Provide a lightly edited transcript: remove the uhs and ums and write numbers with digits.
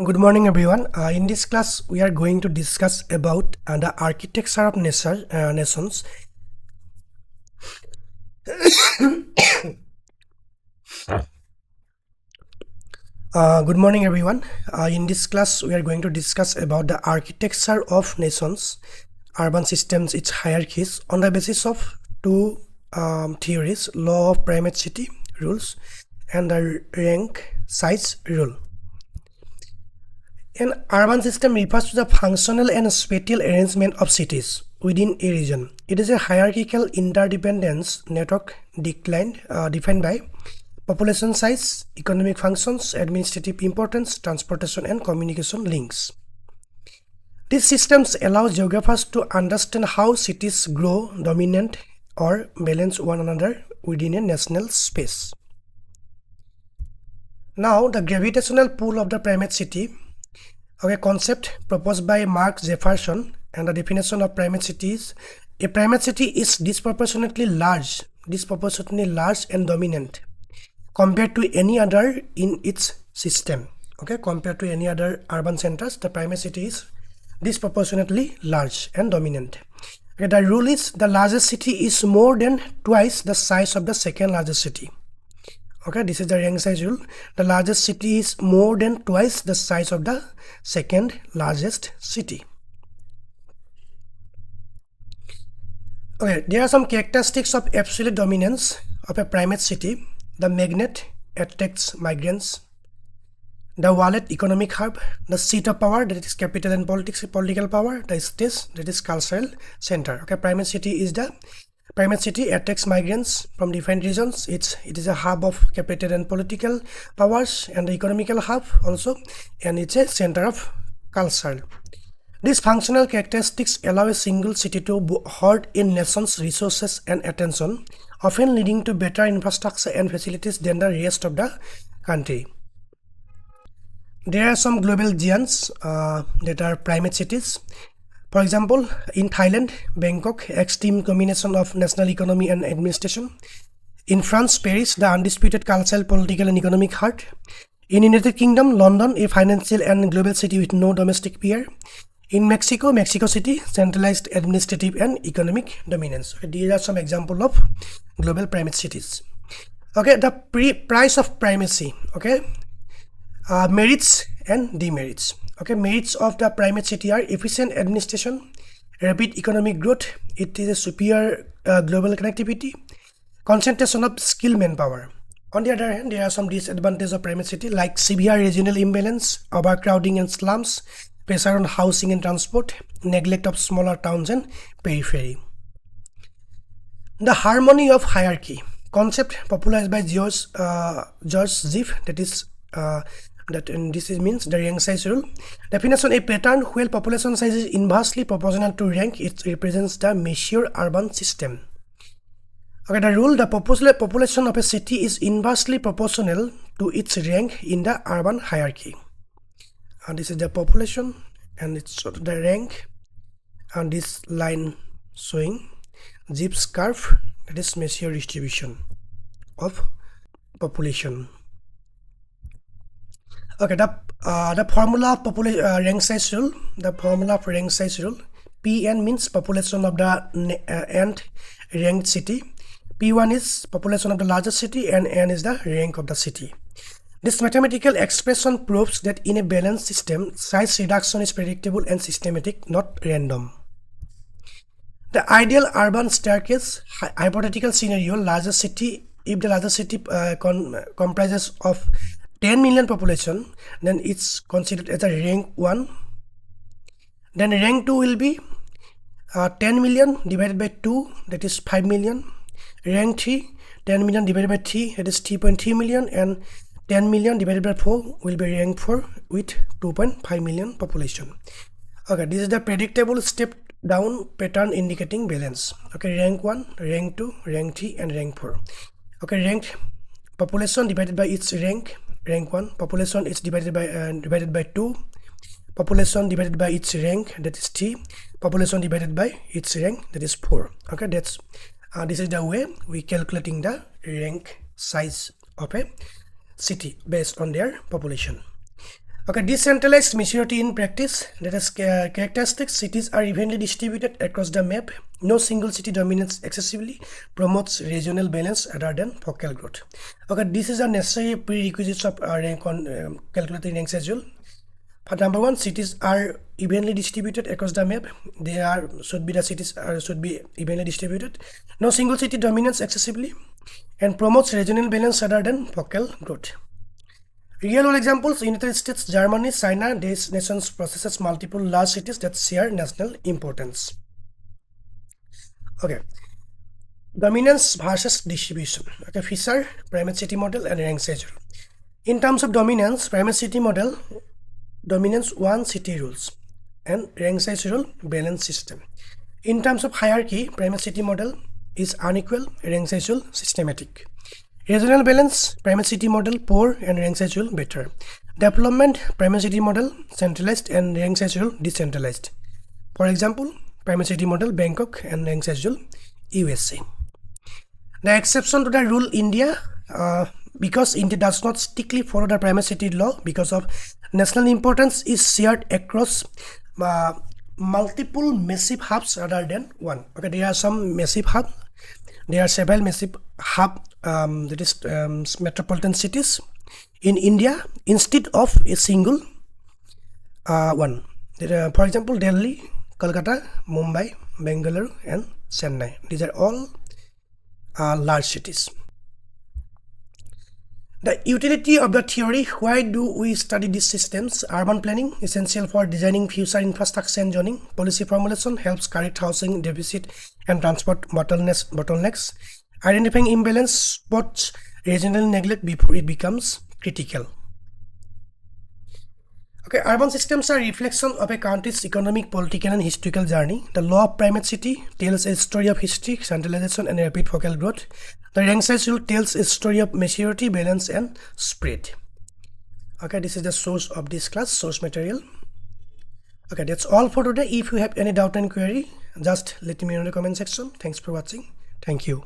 Good morning, everyone. In this class, we are going to discuss about the architecture of nations. Good morning, everyone. In this class, we are going to discuss about the architecture of nations, urban systems, its hierarchies, on the basis of two theories: law of primate city rules and the rank size rule. An urban system refers to the functional and spatial arrangement of cities within a region. It is a hierarchical interdependence network defined by population size, economic functions, administrative importance, transportation, and communication links. These systems allow geographers to understand how cities grow, dominate, or balance one another within a national space. Now, the gravitational pull of the primate city, a concept proposed by Mark Jefferson, and the definition of primate city is: a primate city is disproportionately large and dominant compared to any other in its system. Compared to any other urban centers, the primate city is disproportionately large and dominant. The rule is the largest city is more than twice the size of the second largest city. This is the rank size rule. The largest city is more than twice the size of the second largest city. There are some characteristics of absolute dominance of a primate city. The magnet attracts migrants. The wallet, economic hub. The seat of power, that is capital and political power. The stage, that is cultural center. Primate city attracts migrants from different regions. It is a hub of capital and political powers, and the economical hub also, and it's a center of culture. These functional characteristics allow a single city to hoard a nation's resources and attention, often leading to better infrastructure and facilities than the rest of the country. There are some global giants that are primate cities. For example, in Thailand, Bangkok, extreme combination of national economy and administration. In France, Paris, the undisputed cultural, political, and economic heart. In United Kingdom, London, a financial and global city with no domestic peer. In Mexico, Mexico City, centralized administrative and economic dominance. These are some examples of global primate cities. The price of primacy. Merits and demerits. Merits of the primate city are efficient administration, rapid economic growth, it is a superior global connectivity, concentration of skilled manpower. On the other hand, there are some disadvantages of primate city like severe regional imbalance, overcrowding and slums, pressure on housing and transport, neglect of smaller towns and periphery. The harmony of hierarchy, concept popularized by George Ziff, this means the rank size rule. Definition: a pattern where population size is inversely proportional to rank. It represents the mature urban system. The rule: the population of a city is inversely proportional to its rank in the urban hierarchy. This is the population, and it's the rank, and this line showing Ziff's curve, that is mature distribution of population. The formula of rank size rule. The formula of rank size rule: Pn means population of the nth ranked city. P1 is population of the largest city, and n is the rank of the city. This mathematical expression proves that in a balanced system, size reduction is predictable and systematic, not random. The ideal urban staircase hypothetical scenario: largest city. If the largest city comprises of 10 million population, then it's considered as a rank 1. Then rank 2 will be 10 million divided by 2, that is 5 million. Rank 3, 10 million divided by 3, that is 3.3 million. And 10 million divided by 4 will be rank 4 with 2.5 million population. This is the predictable step down pattern indicating balance. Rank 1, rank 2, rank 3, and rank 4. Ranked population divided by its rank. Rank 1, population is divided by 2, population divided by its rank, that is 3, population divided by its rank, that is 4. This is the way we calculating the rank size of a city based on their population. Okay, decentralized maturity in practice. That is characteristics. Cities are evenly distributed across the map. No single city dominates excessively, promotes regional balance rather than focal growth. Okay, this is a necessary prerequisites of calculating rank schedule. Number one, cities are evenly distributed across the map. Should be evenly distributed. No single city dominates excessively, and promotes regional balance rather than focal growth. Real world examples: United States, Germany, China. These nations possesses multiple large cities that share national importance. Okay. Dominance versus distribution. Okay, Fisher, Primate City model and rank schedule. In terms of dominance, Primate City model dominance one city rules and rank size rule balance system. In terms of hierarchy, Primate City model is unequal, rank size rule systematic. Regional balance, Primate City model poor and rank size rule better. Development, Primate City model centralized and rank size rule decentralized. For example, Primate City model Bangkok and rank size rule USA. The exception to the rule India, because India does not strictly follow the Primate City law because of national importance is shared across multiple massive hubs rather than one. Okay, there are some massive hubs. There are several massive hub metropolitan cities in India instead of a single one. For example, Delhi, Kolkata, Mumbai, Bangalore, and Chennai. These are all large cities. The utility of the theory. Why do we study these systems? Urban planning, essential for designing future infrastructure and zoning. Policy formulation helps correct housing deficit and transport bottlenecks. Identifying imbalance spots regional neglect before it becomes critical. Okay, urban systems are a reflection of a country's economic, political, and historical journey. The law of Primate City tells a story of history, centralization, and rapid focal growth. The rank size rule tells a story of maturity, balance, and spread. Okay, this is the source of this class, source material. Okay, that's all for today. If you have any doubt and query, just let me know in the comment section. Thanks for watching. Thank you.